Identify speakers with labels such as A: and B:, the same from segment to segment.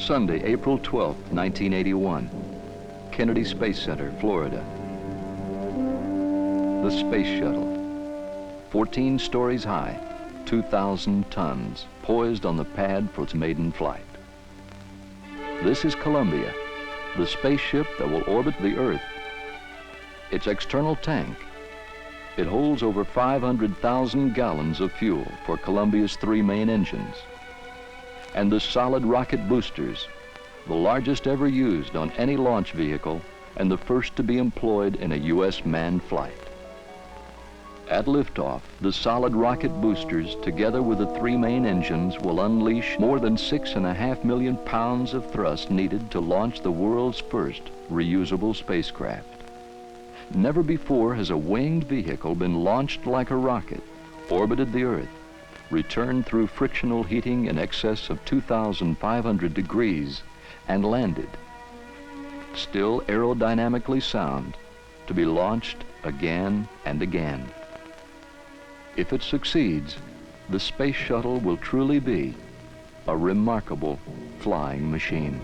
A: Sunday, April 12, 1981, Kennedy Space Center, Florida. The Space Shuttle, 14 stories high, 2,000 tons, poised on the pad for its maiden flight. This is Columbia, the spaceship that will orbit the Earth. Its external tank, it holds over 500,000 gallons of fuel for Columbia's 3 main engines. And the solid rocket boosters, the largest ever used on any launch vehicle and the first to be employed in a U.S. manned flight. At liftoff, the solid rocket boosters, together with the 3 main engines, will unleash more than 6.5 million pounds of thrust needed to launch the world's first reusable spacecraft. Never before has a winged vehicle been launched like a rocket, orbited the Earth, returned through frictional heating in excess of 2,500 degrees, and landed, still aerodynamically sound, to be launched again and again. If it succeeds, the Space Shuttle will truly be a remarkable flying machine.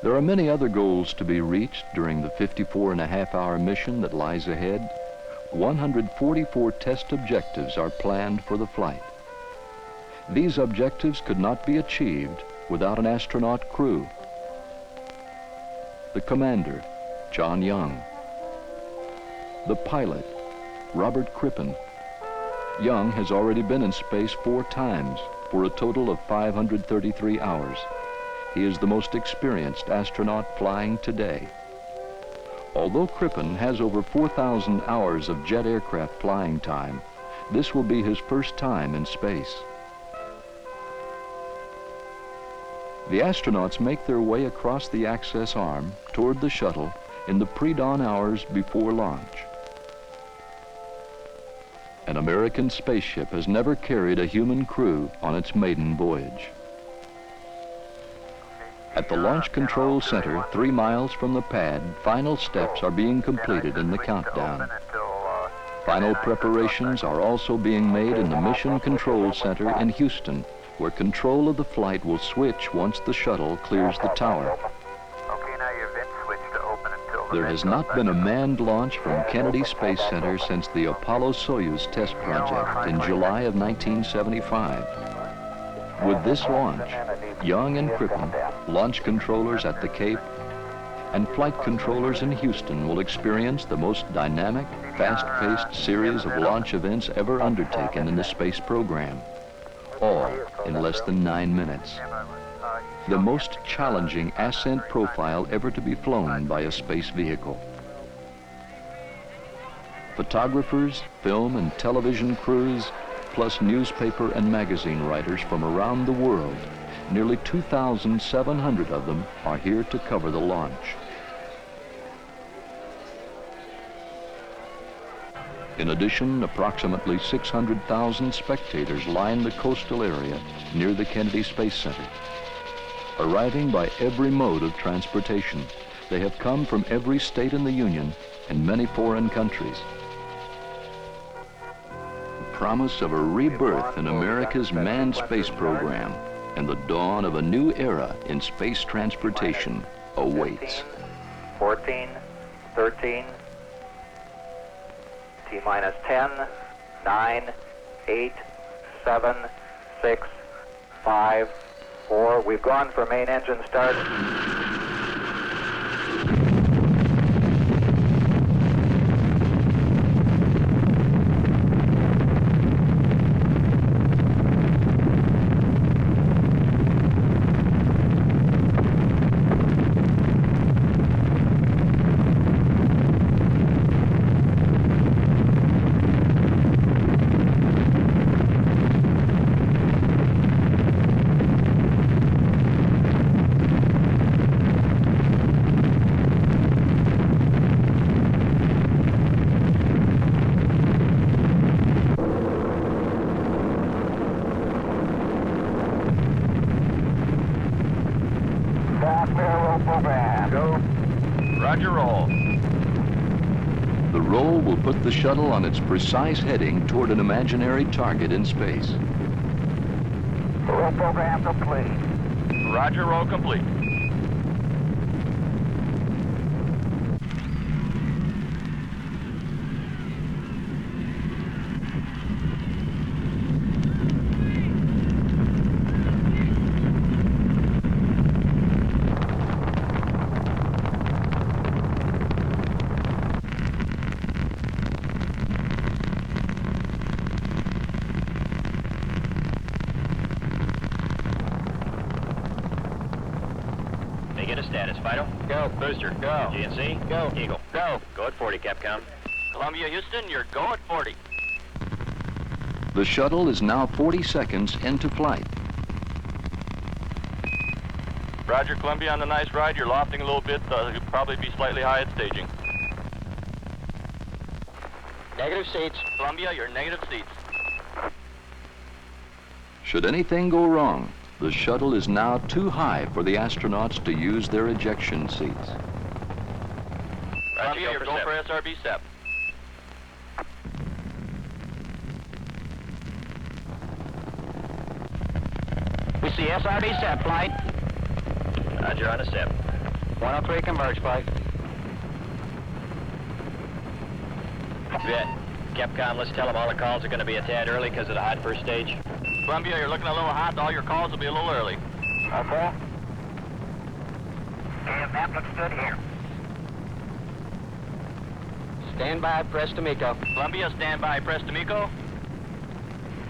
A: There are many other goals to be reached during the 54.5-hour mission that lies ahead. 144 test objectives are planned for the flight. These objectives could not be achieved without an astronaut crew. The commander, John Young. The pilot, Robert Crippen. Young has already been in space 4 times for a total of 533 hours. He is the most experienced astronaut flying today. Although Crippen has over 4,000 hours of jet aircraft flying time, this will be his first time in space. The astronauts make their way across the access arm toward the shuttle in the pre-dawn hours before launch. An American spaceship has never carried a human crew on its maiden voyage. At the Launch Control Center, 3 miles from the pad, final steps are being completed in the countdown. Final preparations are also being made in the Mission Control Center in Houston, where control of the flight will switch once the shuttle clears the tower. There has not been a manned launch from Kennedy Space Center since the Apollo-Soyuz test project in July of 1975. With this launch, Young and Crippen, launch controllers at the Cape, and flight controllers in Houston will experience the most dynamic, fast-paced series of launch events ever undertaken in the space program, all in less than 9 minutes. The most challenging ascent profile ever to be flown by a space vehicle. Photographers, film and television crews, plus newspaper and magazine writers from around the world, nearly 2,700 of them are here to cover the launch. In addition, approximately 600,000 spectators line the coastal area near the Kennedy Space Center. Arriving by every mode of transportation, they have come from every state in the Union and many foreign countries. The promise of a rebirth in America's manned space program and the dawn of a new era in space transportation awaits.
B: 14, 13, T-minus 10, 9, 8, 7, 6, 5, 4. We've gone for main engine start.
A: control will put the shuttle on its precise heading toward an imaginary target in space.
B: Roll program complete.
C: Roger, roll complete.
D: Get a status, Fido. Go. Booster. Go. GNC. Go. Eagle. Go. Go at 40, Capcom.
C: Columbia, Houston, you're go at 40.
A: The shuttle is now 40 seconds into flight.
C: Roger, Columbia, on the nice ride. You're lofting a little bit. You'll probably be slightly high at staging.
D: Negative seats.
C: Columbia, you're negative seats.
A: Should anything go wrong, the shuttle is now too high for the astronauts to use their ejection seats.
C: Columbia, you're go for SRB step.
B: We see SRB step flight.
D: Roger, on a step.
B: 103 converge flight.
D: Bet. Capcom, let's tell them all the calls are going to be a tad early because of the hot first stage.
C: Columbia, you're looking a little hot. All your calls will be a little early.
B: Okay. And that looks good here.
D: Stand by, press to MECO.
C: Columbia, stand by. Press to MECO.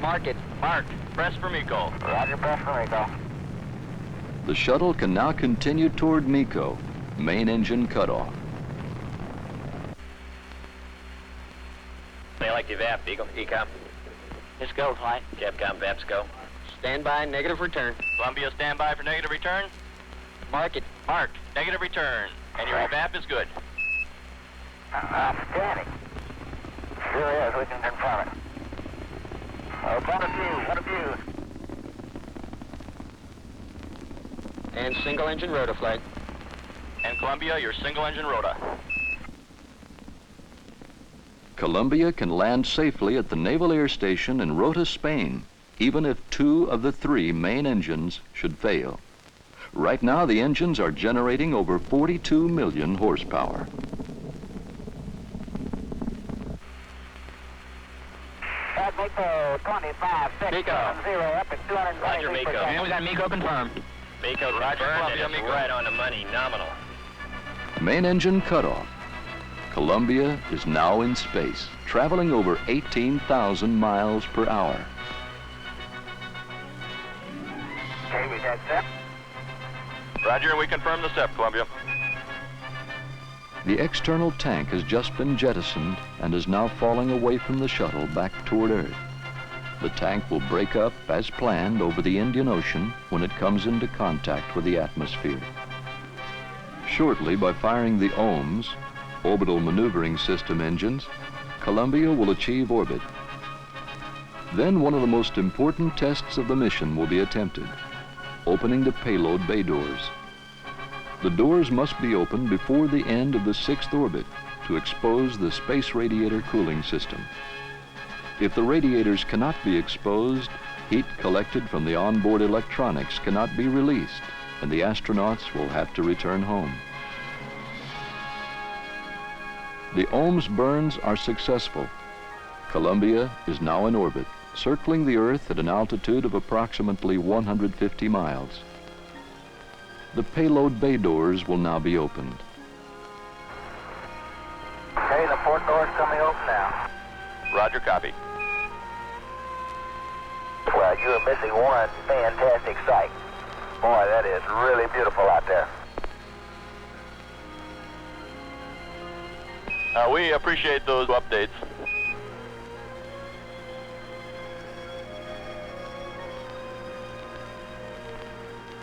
D: Mark it.
C: Mark, press for MECO.
B: Roger, press for MECO.
A: The shuttle can now continue toward MECO, main engine cutoff.
D: They like the VAP, Eagle. ECOM.
B: Let's go, flight.
D: Capcom, VAPs go. Stand by, negative return.
C: Columbia, stand by for negative return.
D: Mark it.
C: Mark, negative return. And your VAP is good.
B: Outstanding. Sure is. We can confirm it. What a view. What a view.
D: And single engine rotor flight.
C: And Columbia, your single engine rota.
A: Columbia can land safely at the Naval Air Station in Rota, Spain, even if 2 of the 3 main engines should fail. Right now, the engines are generating over 42 million horsepower.
B: At MECO 25, 6,
D: MECO.
B: 0, up at 200.
D: Roger, MECO.
B: And
D: we got MECO confirmed. MECO
C: Roger,
D: confirmed,
C: Columbia,
D: and it's
C: MECO.
D: right on the money, nominal.
A: Main engine cutoff. Columbia is now in space, traveling over 18,000 miles per hour.
B: Okay, we got set.
C: Roger, we confirm the step, Columbia.
A: The external tank has just been jettisoned and is now falling away from the shuttle back toward Earth. The tank will break up as planned over the Indian Ocean when it comes into contact with the atmosphere. Shortly, by firing the OMS, Orbital Maneuvering System engines, Columbia will achieve orbit. Then one of the most important tests of the mission will be attempted, opening the payload bay doors. The doors must be opened before the end of the 6th orbit to expose the space radiator cooling system. If the radiators cannot be exposed, heat collected from the onboard electronics cannot be released, and the astronauts will have to return home. The OMS burns are successful. Columbia is now in orbit, circling the Earth at an altitude of approximately 150 miles. The payload bay doors will now be opened.
B: Okay, the 4th door's coming open now.
C: Roger, copy.
B: Well, you're missing one fantastic sight. Boy, that is really beautiful out there.
C: We appreciate those updates.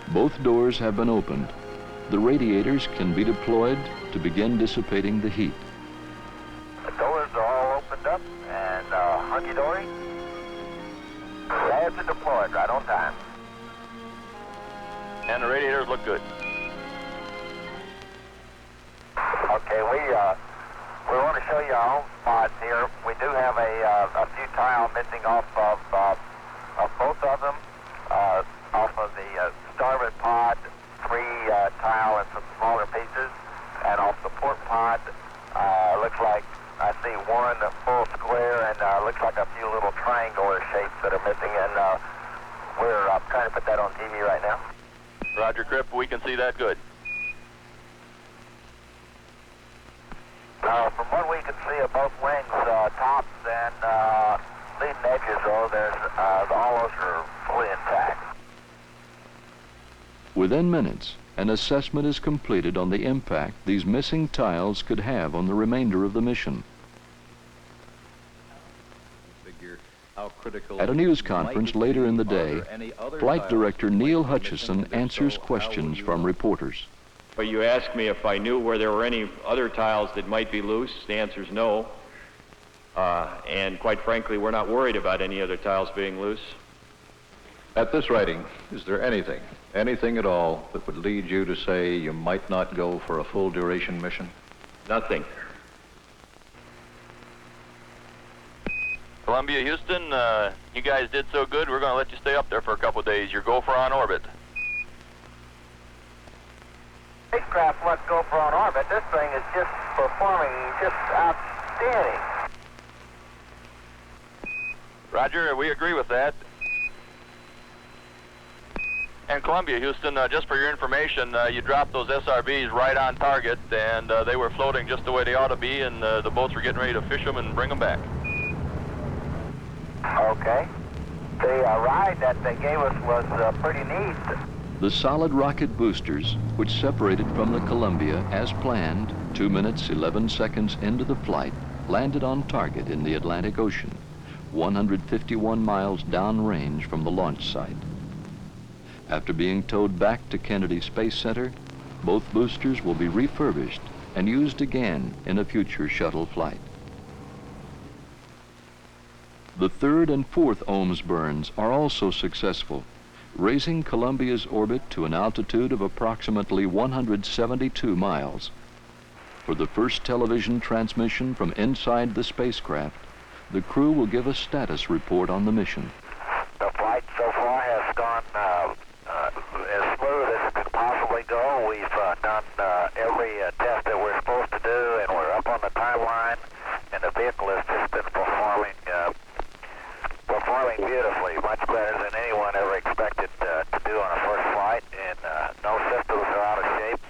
A: Both doors have been opened. The radiators can be deployed to begin dissipating the heat.
B: The doors are all opened up and hunky-dory. Glad to deploy it right on time.
C: And the radiators look good.
B: Okay, we want to show you our own pods here. We do have a few tile missing off of both of them. Off of the starboard pod, 3 tile and some smaller pieces. And off the port pod, looks like I see one full square and looks like a few little triangular shapes that are missing. And we're trying to put that on TV right now.
C: Roger, Cripp, we can see that good.
B: From what we can see of both wings, tops and leading edges, though, all those are fully intact.
A: Within minutes, an assessment is completed on the impact these missing tiles could have on the remainder of the mission. At a news conference later in the day, Flight Director Neil Hutchison answers questions from reporters.
E: But you asked me if I knew where there were any other tiles that might be loose. The answer is no. And quite frankly, we're not worried about any other tiles being loose.
F: At this writing, is there anything at all that would lead you to say you might not go for a full duration mission?
E: Nothing.
C: Columbia, Houston, you guys did so good, we're going to let you stay up there for a couple of days. Your gopher on orbit.
B: Spacecraft let's go for on orbit. This thing is just performing just outstanding.
C: Roger, we agree with that. And Columbia, Houston, just for your information, you dropped those SRBs right on target, and they were floating just the way they ought to be, and the boats were getting ready to fish them and bring them back.
B: Okay. The ride that they gave us was pretty neat.
A: The solid rocket boosters, which separated from the Columbia as planned 2 minutes 11 seconds into the flight, landed on target in the Atlantic Ocean, 151 miles downrange from the launch site. After being towed back to Kennedy Space Center, both boosters will be refurbished and used again in a future shuttle flight. The third and fourth OMS burns are also successful, raising Columbia's orbit to an altitude of approximately 172 miles. For the first television transmission from inside the spacecraft, the crew will give a status report on the mission.
B: The flight so far has gone as smooth as it could possibly go. We've done every test that we're supposed to do, and we're up on the timeline, and the vehicle has just been performing beautifully, much better than anyone ever expected to do on a first flight, and no systems are out of shape.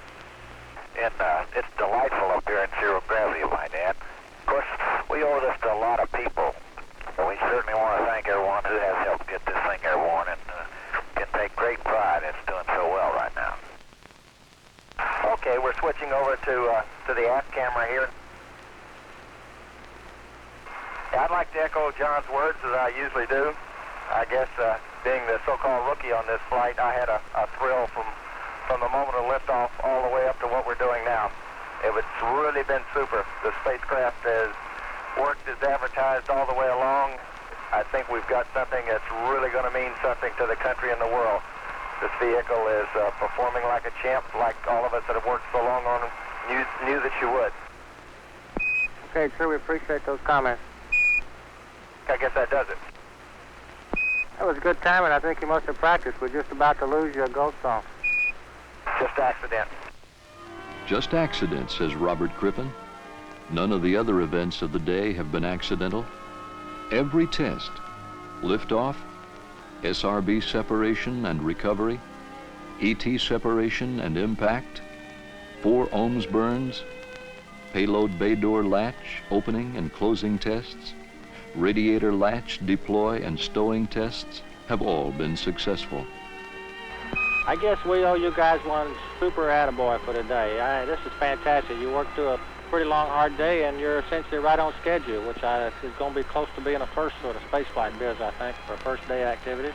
B: And it's delightful up here in zero gravity, might add. Of course, we owe this to a lot of people, and we certainly want to thank everyone who has helped get this thing airborne, and can take great pride in it's doing so well right now. Okay, we're switching over to the aft camera here. I'd like to echo John's words as I usually do. I guess being the so-called rookie on this flight, I had a thrill from the moment of liftoff all the way up to what we're doing now. It's really been super. The spacecraft has worked as advertised all the way along. I think we've got something that's really going to mean something to the country and the world. This vehicle is performing like a champ, like all of us that have worked so long on it knew that you would.
G: Okay, sir, we appreciate those comments.
B: I guess that does it.
G: That was a good time, and I think you must have practiced. We're just about to lose your ghost song.
B: Just accident.
A: Just accident, says Robert Crippen. None of the other events of the day have been accidental. Every test, liftoff, SRB separation and recovery, ET separation and impact, 4 OMS burns, payload bay door latch opening and closing tests, radiator latch deploy and stowing tests have all been successful.
G: I guess we owe you guys one super attaboy for today. This is fantastic. You worked through a pretty long, hard day, and you're essentially right on schedule, which is going to be close to being a first sort of spaceflight biz, I think, for first day activities.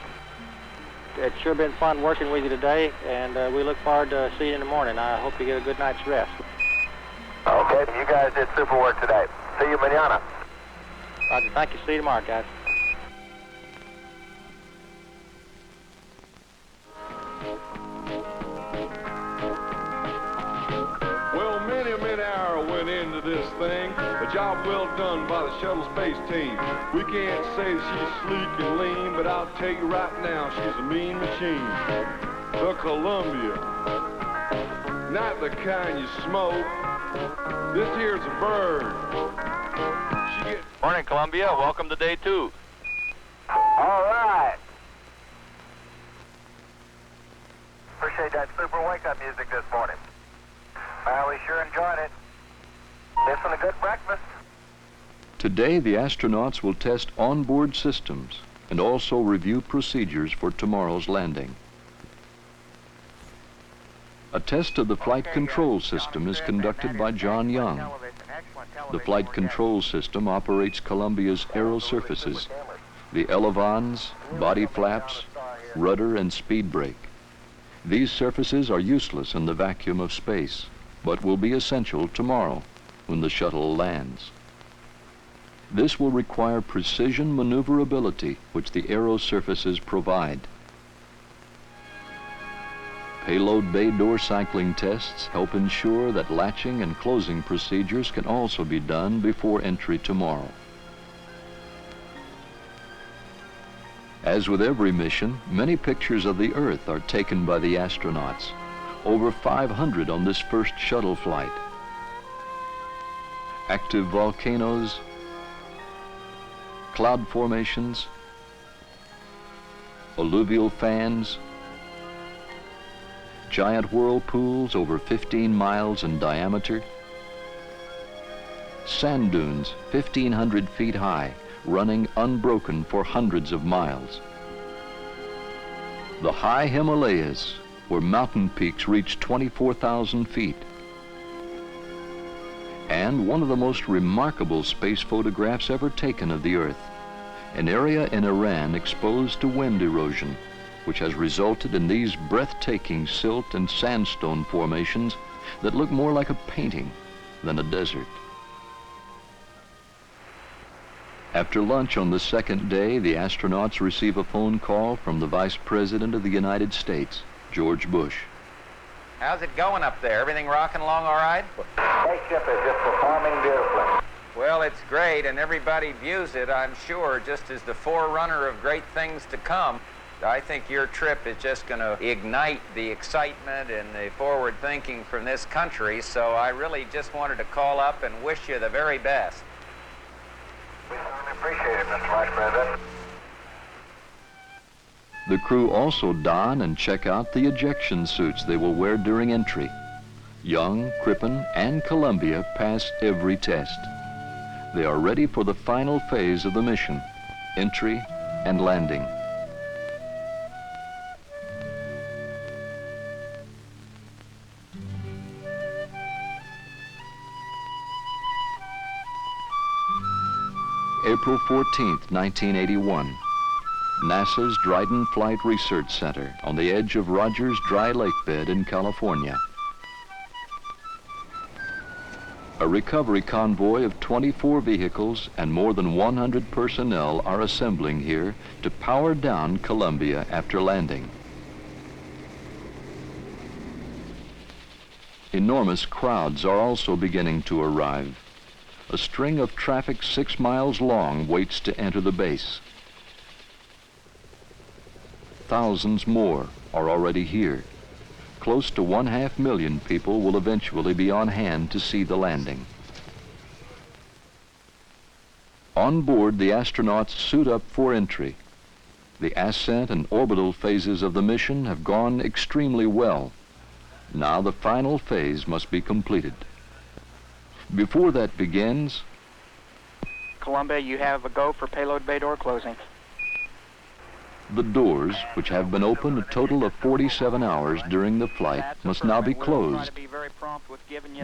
G: It's sure been fun working with you today, and we look forward to seeing you in the morning. I hope you get a good night's rest.
B: Okay, you guys did super work today. See you mañana.
G: Roger, thank you. See you tomorrow, guys.
H: Well, many hours went into this thing, but y'all job well done by the shuttle space team. We can't say that she's sleek and lean, but I'll tell you right now, she's a mean machine. The Columbia, not the kind you smoke. This here's a bird.
C: Morning, Columbia. Welcome to day 2.
B: All right. Appreciate that super wake-up music this morning. Well, we sure enjoyed it. Missing a good breakfast.
A: Today, the astronauts will test onboard systems and also review procedures for tomorrow's landing. A test of the flight control system is conducted by John Young. The flight control system operates Columbia's aero surfaces, the elevons, body flaps, rudder, and speed brake. These surfaces are useless in the vacuum of space, but will be essential tomorrow when the shuttle lands. This will require precision maneuverability, which the aero surfaces provide. Payload bay door cycling tests help ensure that latching and closing procedures can also be done before entry tomorrow. As with every mission, many pictures of the Earth are taken by the astronauts. Over 500 on this first shuttle flight. Active volcanoes, cloud formations, alluvial fans, giant whirlpools over 15 miles in diameter, sand dunes 1,500 feet high, running unbroken for hundreds of miles. The high Himalayas, where mountain peaks reach 24,000 feet. And one of the most remarkable space photographs ever taken of the Earth, an area in Iran exposed to wind erosion, which has resulted in these breathtaking silt and sandstone formations that look more like a painting than a desert. After lunch on the second day, the astronauts receive a phone call from the Vice President of the United States, George Bush.
I: How's it going up there? Everything rocking along all right?
B: Spaceship is just performing beautifully.
I: Well, it's great, and everybody views it, I'm sure, just as the forerunner of great things to come. I think your trip is just going to ignite the excitement and the forward thinking from this country, so I really just wanted to call up and wish you the very best.
B: We appreciate it, Mr. Vice President.
A: The crew also don and check out the ejection suits they will wear during entry. Young, Crippen, and Columbia pass every test. They are ready for the final phase of the mission, entry and landing. April 14th, 1981. NASA's Dryden Flight Research Center on the edge of Rogers Dry Lakebed in California. A recovery convoy of 24 vehicles and more than 100 personnel are assembling here to power down Columbia after landing. Enormous crowds are also beginning to arrive. A string of traffic 6 miles long waits to enter the base. Thousands more are already here. Close to 500,000 people will eventually be on hand to see the landing. On board, the astronauts suit up for entry. The ascent and orbital phases of the mission have gone extremely well. Now the final phase must be completed. Before that begins,
J: Columbia, you have a go for payload bay door closing.
A: The doors, which have been open a total of 47 hours during the flight, must now be closed.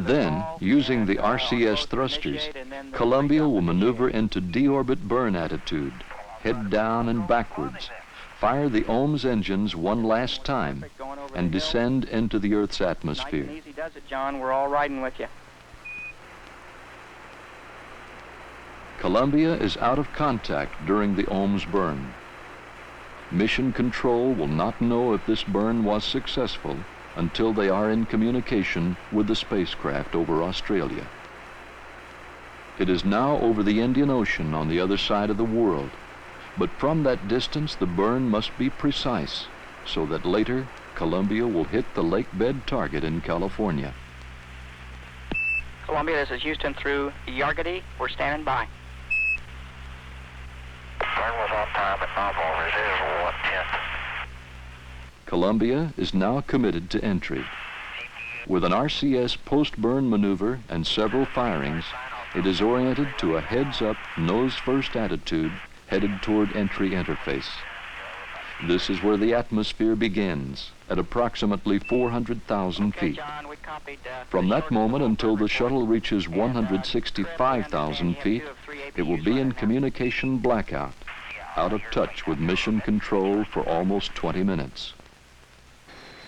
A: Then, using the RCS thrusters, Columbia will maneuver into deorbit burn attitude, head down and backwards, fire the OMS engines one last time, and descend into the Earth's atmosphere.
J: Nice and easy does it, John. We're all riding with you.
A: Columbia is out of contact during the OMS burn. Mission Control will not know if this burn was successful until they are in communication with the spacecraft over Australia. It is now over the Indian Ocean on the other side of the world. But from that distance, the burn must be precise, so that later, Columbia will hit the lakebed target in California.
J: Columbia, this is Houston through AIRBOYD. We're standing by.
B: Burn was on time at nominal resume 110.
A: Columbia is now committed to entry. With an RCS post-burn maneuver and several firings, it is oriented to a heads-up, nose-first attitude headed toward entry interface. This is where the atmosphere begins, at approximately 400,000 feet.
J: John, we copied,
A: From that moment until the shuttle reaches 165,000 feet, it will be in communication blackout, out of touch with mission control for almost 20 minutes.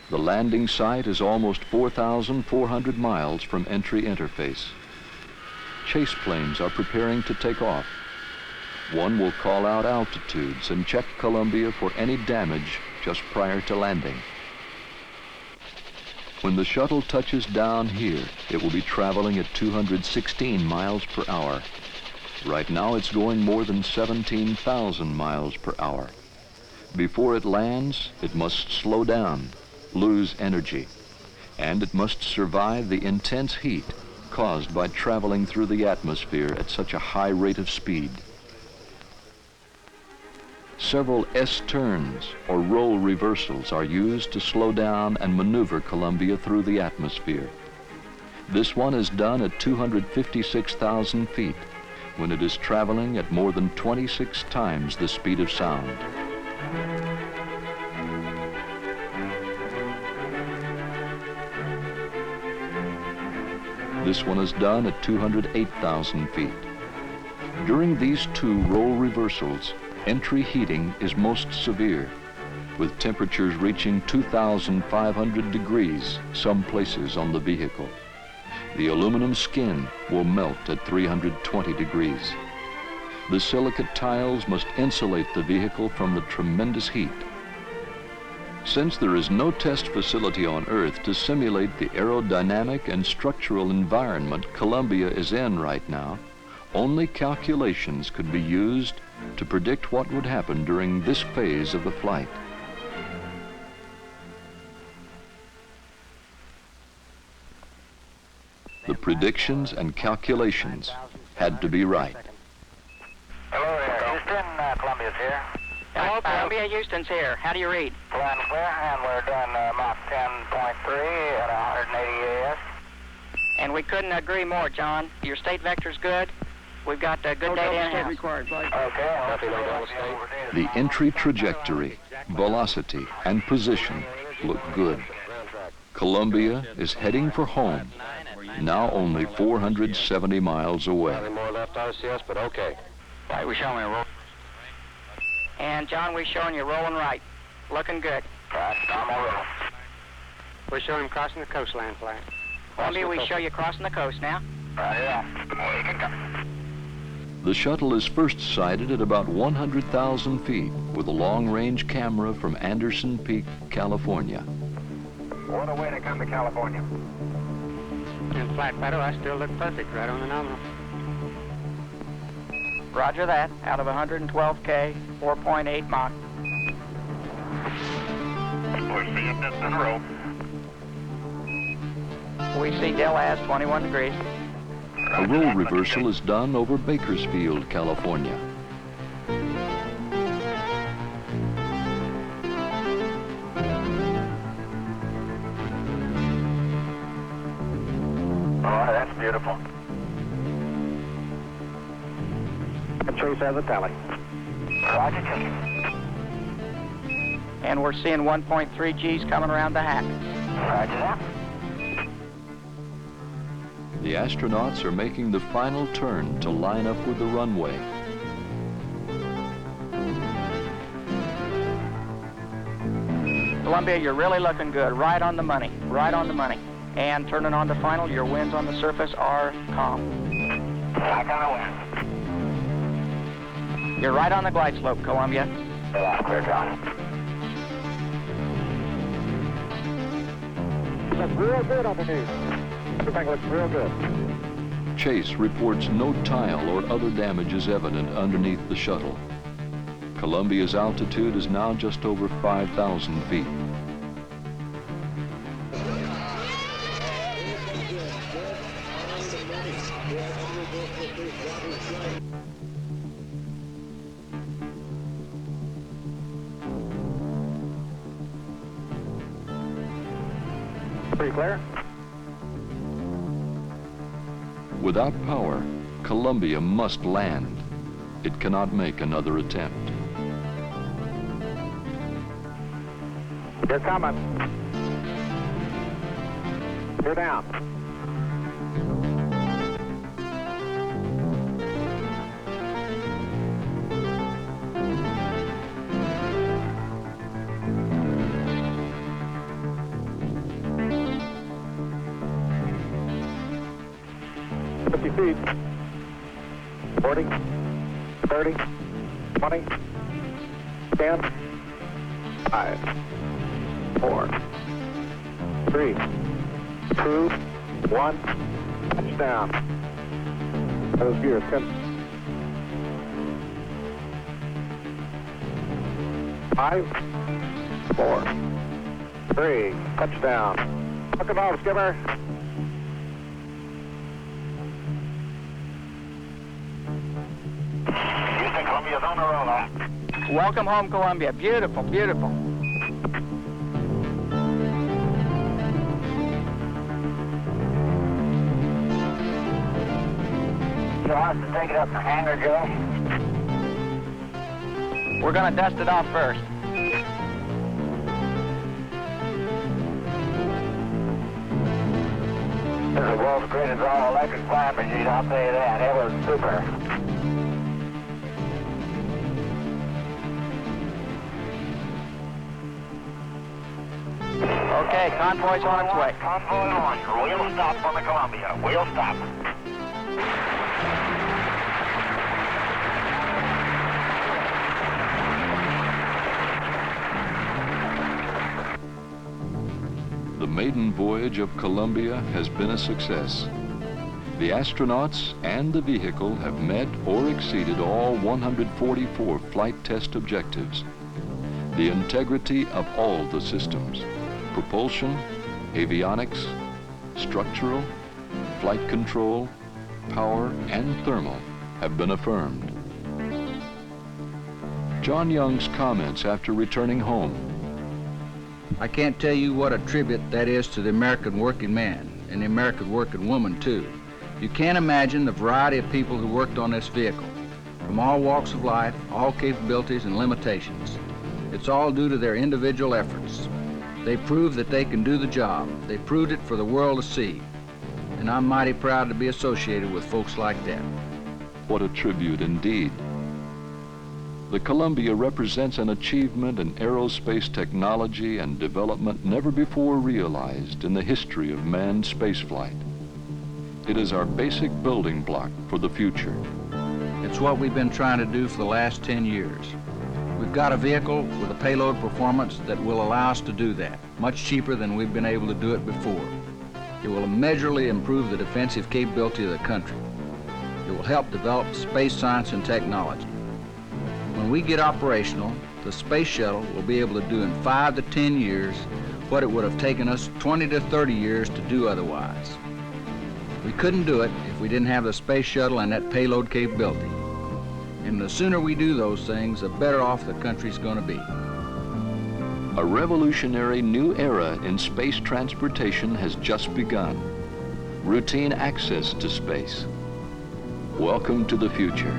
A: The landing site is almost 4,400 miles from entry interface. Chase planes are preparing to take off. One will call out altitudes and check Columbia for any damage just prior to landing. When the shuttle touches down here, it will be traveling at 216 miles per hour. Right now it's going more than 17,000 miles per hour. Before it lands, it must slow down, lose energy, and it must survive the intense heat caused by traveling through the atmosphere at such a high rate of speed. Several S-turns or roll reversals are used to slow down and maneuver Columbia through the atmosphere. This one is done at 256,000 feet when it is traveling at more than 26 times the speed of sound. This one is done at 208,000 feet. During these two roll reversals, entry heating is most severe, with temperatures reaching 2,500 degrees some places on the vehicle. The aluminum skin will melt at 320 degrees. The silicate tiles must insulate the vehicle from the tremendous heat. Since there is no test facility on Earth to simulate the aerodynamic and structural environment Columbia is in right now, only calculations could be used to predict what would happen during this phase of the flight. The predictions and calculations had to be right.
B: Hello there, Houston, Columbia's here.
J: Hello, Columbia, Houston's here. How do you read?
B: Full and clear, and we're doing Mach 10.3 at 180 AS.
J: And we couldn't agree more, John. Your state vector's good. We've got good data in-house.
B: Okay.
A: The entry trajectory, velocity, and position look good. Columbia is heading for home, now only 470 miles away.
B: More left RCS, but okay.
J: Right, we're showing a roll. And John, we're showing you rolling right. Looking good.
B: Right, normal roll.
G: We're showing crossing the coastline flag.
J: Columbia, we show you crossing the coast now.
B: Right, yeah. We can come.
A: The shuttle is first sighted at about 100,000 feet with a long-range camera from Anderson Peak, California.
B: What a way to come to California.
G: In flat paddle, I still look perfect right on the nominal.
J: Roger that. Out of 112K, 4.8 Mach.
B: We're seeing this in a row.
J: We see Delaz 21 degrees.
A: A roll reversal is done over Bakersfield, California.
B: Oh, that's beautiful. Trace has a tally. Roger, check.
J: And we're seeing 1.3 Gs coming around the hat.
B: Roger that.
A: The astronauts are making the final turn to line up with the runway.
J: Columbia, you're really looking good. Right on the money. Right on the money. And turning on to final, your winds on the surface are calm.
B: I got a win.
J: You're right on the glide slope, Columbia.
B: Yeah, clear, John. Looks real good underneath. Everything looks real good.
A: chase reports no tile or other damage is evident underneath the shuttle. Columbia's altitude is now just over 5,000 feet.
G: Pretty clear.
A: Without power, Columbia must land. It cannot make another attempt.
G: You're coming. You're down. Feet. 40, 30, 20, 10, 5, 4, 3, 2, 1, touchdown. Those gears, 10. 5, 4, 3, touchdown. Look off, skipper.
B: Columbia's on the roll.
J: Welcome home, Columbia. Beautiful, beautiful.
B: You want us to take it up the hangar, Joe?
J: We're going to dust it off first.
B: This is the world's greatest all-electric flying machine, I'll tell you that. It was super.
J: Okay, convoy's on its way.
B: Convoy on. We'll stop on the Columbia. We'll stop.
A: The maiden voyage of Columbia has been a success. The astronauts and the vehicle have met or exceeded all 144 flight test objectives. The integrity of all the systems, propulsion, avionics, structural, flight control, power, and thermal, have been affirmed. John Young's comments after returning home.
K: I can't tell you what a tribute that is to the American working man and the American working woman, too. You can't imagine the variety of people who worked on this vehicle, from all walks of life, all capabilities and limitations. It's all due to their individual efforts. They proved that they can do the job. They proved it for the world to see. And I'm mighty proud to be associated with folks like that.
A: What a tribute indeed. The Columbia represents an achievement in aerospace technology and development never before realized in the history of manned spaceflight. It is our basic building block for the future.
K: It's what we've been trying to do for the last 10 years. We've got a vehicle with a payload performance that will allow us to do that, much cheaper than we've been able to do it before. It will immeasurably improve the defensive capability of the country. It will help develop space science and technology. When we get operational, the space shuttle will be able to do in 5 to 10 years what it would have taken us 20 to 30 years to do otherwise. We couldn't do it if we didn't have the space shuttle and that payload capability. And the sooner we do those things, the better off the country's going to be.
A: A revolutionary new era in space transportation has just begun. Routine access to space. Welcome to the future.